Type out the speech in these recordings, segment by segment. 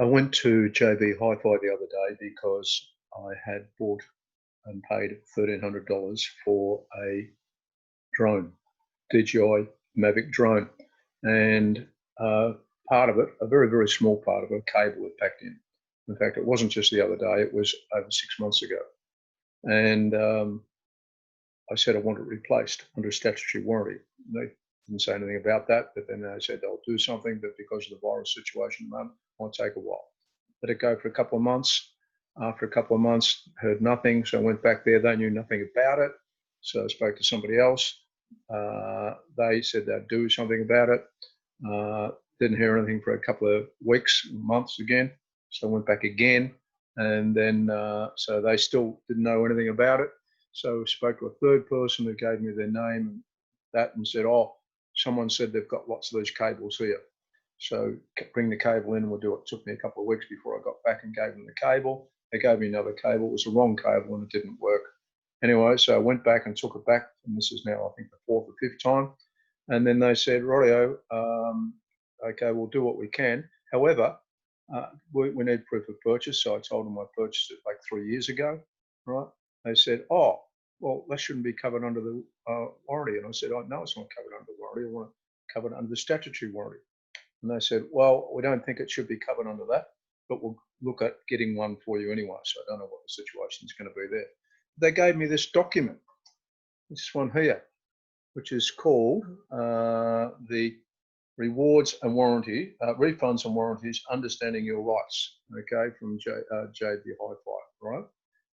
I went to JB Hi-Fi the other day because I had bought and paid $1,300 for a drone, DJI Mavic drone, and part of it, a very, very small part of it, a cable had packed in. In fact, it wasn't just the other day, it was over 6 months ago. And I said I want it replaced under statutory warranty. They didn't say anything about that, but then they said they'll do something, but because of the virus situation at the moment, it might take a while. Let it go for a couple of months. After a couple of months, heard nothing, so I went back there. They knew nothing about it, so I spoke to somebody else. They said they'd do something about it. Didn't hear anything for a couple of weeks, months again, so I went back again, and then so they still didn't know anything about it. So I spoke to a third person who gave me their name and that, and said, oh, someone said they've got lots of these cables here. So bring the cable in and we'll do it. It took me a couple of weeks before I got back and gave them the cable. They gave me another cable. It was the wrong cable and it didn't work. Anyway, so I went back and took it back, and this is now, I think, the fourth or fifth time. And then they said, rightio, okay, we'll do what we can. However, we need proof of purchase. So I told them I purchased it like 3 years ago, right? They said, oh, well, that shouldn't be covered under the warranty. And I said, oh, no, it's not covered under the warranty. I want it covered under the statutory warranty. And they said, well, we don't think it should be covered under that, but we'll look at getting one for you anyway. So I don't know what the situation is going to be there. They gave me this document, this one here, which is called the Rewards and Warranty, Refunds and Warranties, Understanding Your Rights, okay, from JB Hi-Fi, right?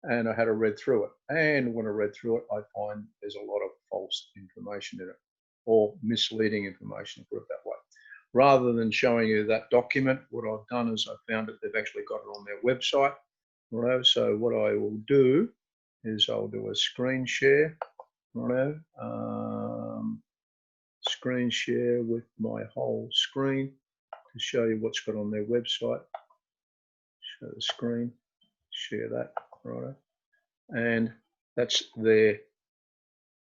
And I had to read through it. And when I read through it, I find there's a lot of false information in it, or misleading information, put it that way. Rather than showing you that document, what I've done is I found that they've actually got it on their website. Right? So what I will do is I'll do a screen share, right? Screen share with my whole screen to show you what's got on their website. Show the screen, share that, right? And that's their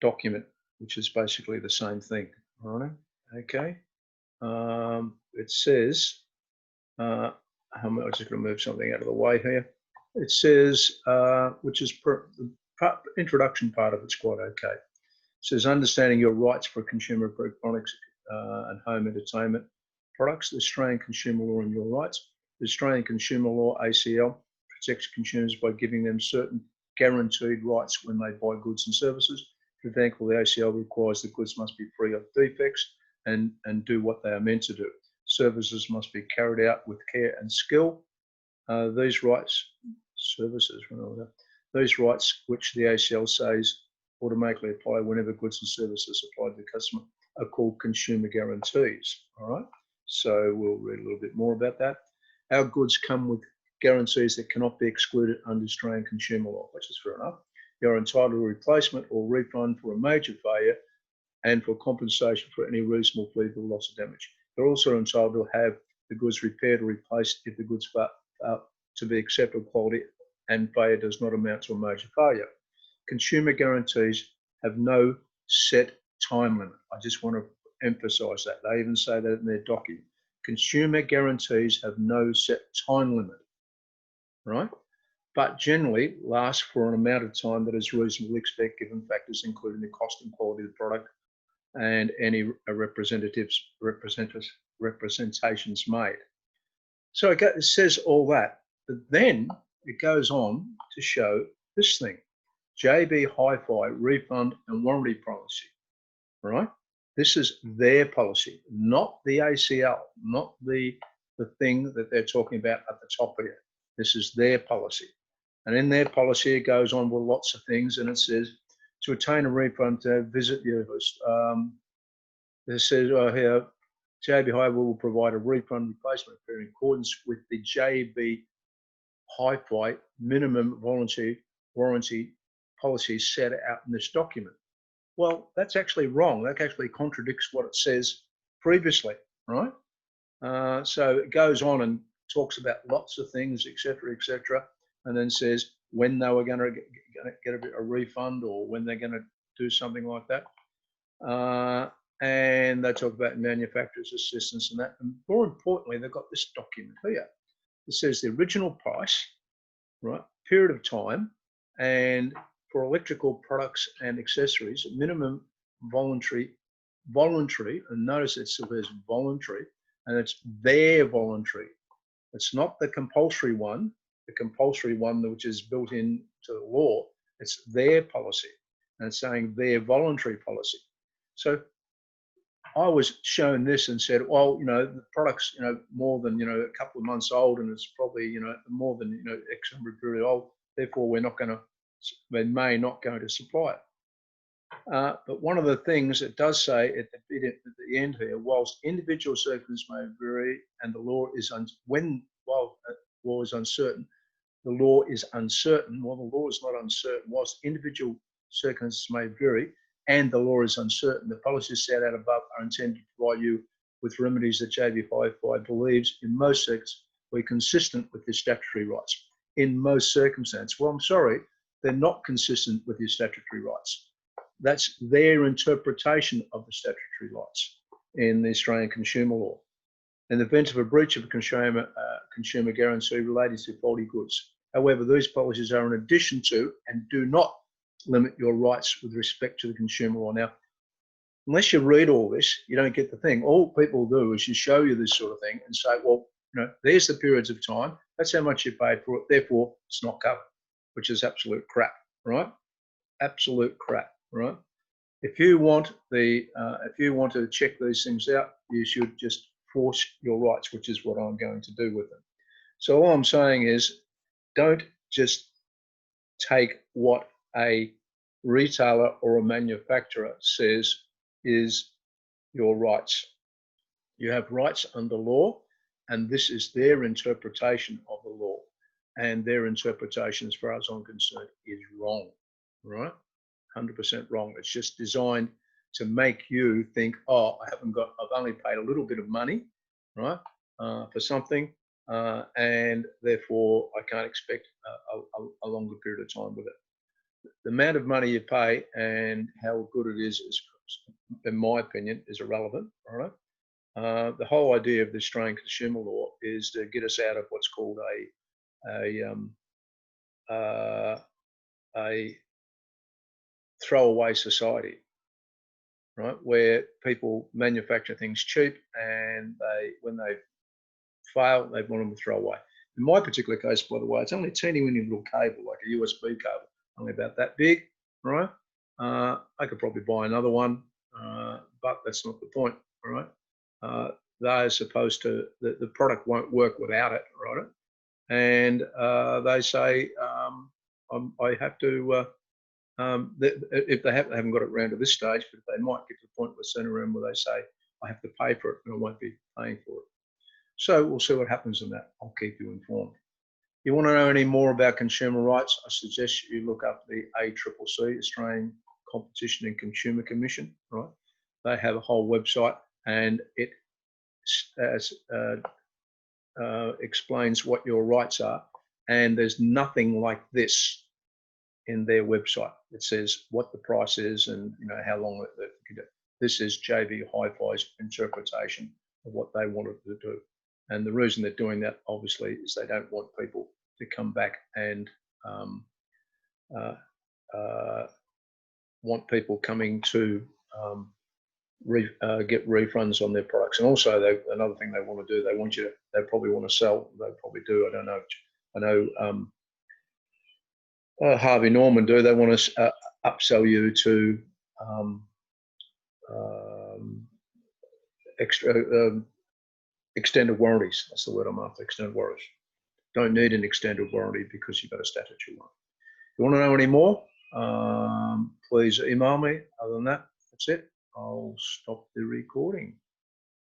document, which is basically the same thing, right? Okay. It says, I'm just going to move something out of the way here. It says, which is the introduction part of it's quite okay. It says, understanding your rights for consumer electronics and home entertainment products, the Australian consumer law and your rights. The Australian consumer law, ACL, protects consumers by giving them certain guaranteed rights when they buy goods and services. For example, the ACL requires the goods must be free of defects and do what they are meant to do. Services must be carried out with care and skill. These rights, these rights which the ACL says automatically apply whenever goods and services applied to the customer are called consumer guarantees. All right, so we'll read a little bit more about that. Our goods come with guarantees that cannot be excluded under Australian consumer law, which is fair enough. You're entitled to a replacement or refund for a major failure and for compensation for any reasonable fee for loss or damage. You're also entitled to have the goods repaired or replaced if the goods fail to be acceptable quality and failure does not amount to a major failure. Consumer guarantees have no set time limit. I just want to emphasize that. They even say that in their document. Consumer guarantees have no set time limit, right? But generally last for an amount of time that is reasonably expected given factors including the cost and quality of the product and any representations made. So it says all that, but then it goes on to show this thing, JB Hi-Fi refund and warranty policy, right? This is their policy, not the ACL, not the thing that they're talking about at the top here. This is their policy. And in their policy, it goes on with lots of things, and it says, to obtain a refund, visit your host. It says here, JB Hi-Fi will provide a refund replacement in accordance with the JB Hi-Fi minimum warranty policy set out in this document. Well, that's actually wrong. That actually contradicts what it says previously, right? So it goes on and talks about lots of things, etc., and then says when they were going to get a refund or when they're going to do something like that. And they talk about manufacturer's assistance and that. And more importantly, they've got this document here. It says the original price, right, period of time, and for electrical products and accessories, minimum voluntary, and notice it still says voluntary, and it's their voluntary. It's not the compulsory one, which is built into the law. It's their policy, and it's saying their voluntary policy. So I was shown this and said, well, the product's, more than, a couple of months old, and it's probably, more than, X number of period old. Therefore, we may not go to supply it. But one of the things it does say at the end here, whilst individual circumstances may vary and the law is law is uncertain, the law is uncertain. Well, the law is not uncertain. Whilst individual circumstances may vary and the law is uncertain, the policies set out above are intended to provide you with remedies that JB Hi-Fi believes in most circumstances will be consistent with your statutory rights. In most circumstances, well, I'm sorry, they're not consistent with your statutory rights. That's their interpretation of the statutory rights in the Australian consumer law. In the event of a breach of a consumer guarantee relating to faulty goods. However, these policies are in addition to and do not limit your rights with respect to the consumer law. Now, unless you read all this, you don't get the thing. All people do is just show you this sort of thing and say, well, there's the periods of time. That's how much you paid for it. Therefore, it's not covered, which is absolute crap, right? Absolute crap, right? If you want to check these things out, you should just force your rights, which is what I'm going to do with them. So all I'm saying is, don't just take what a retailer or a manufacturer says is your rights. You have rights under law, and this is their interpretation of the law. And their interpretation, as far as I'm concerned, is wrong, right? 100% wrong. It's just designed to make you think, oh, I've only paid a little bit of money, right, for something, and therefore I can't expect a longer period of time with it. The amount of money you pay and how good it is, in my opinion, is irrelevant, right? The whole idea of the Australian consumer law is to get us out of what's called a throwaway society, right? Where people manufacture things cheap, and when they fail, they want them to throw away. In my particular case, by the way, it's only a teeny weeny little cable, like a USB cable, only about that big, right? I could probably buy another one, but that's not the point, right? They're supposed to, the product won't work without it, right? And they say, I have to, if they haven't got it around to this stage, but they might get to the point where they say, I have to pay for it and I won't be paying for it. So we'll see what happens in that. I'll keep you informed. You want to know any more about consumer rights? I suggest you look up the ACCC, Australian Competition and Consumer Commission, right? They have a whole website, and it explains what your rights are. And there's nothing like this in their website. It says what the price is and how long they can do. This is JB Hi-Fi's interpretation of what they wanted to do. And the reason they're doing that, obviously, is they don't want people to come back and want people coming to get refunds on their products. And also, another thing they want to do, they probably want to sell. They probably do. I don't know. I know Harvey Norman do. They want to upsell you to extended warranties. That's the word I'm after, extended warranties. Don't need an extended warranty because you've got a statutory one. If you want to know any more, please email me. Other than that, that's it. I'll stop the recording.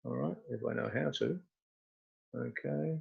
All right, if I know how to. Okay.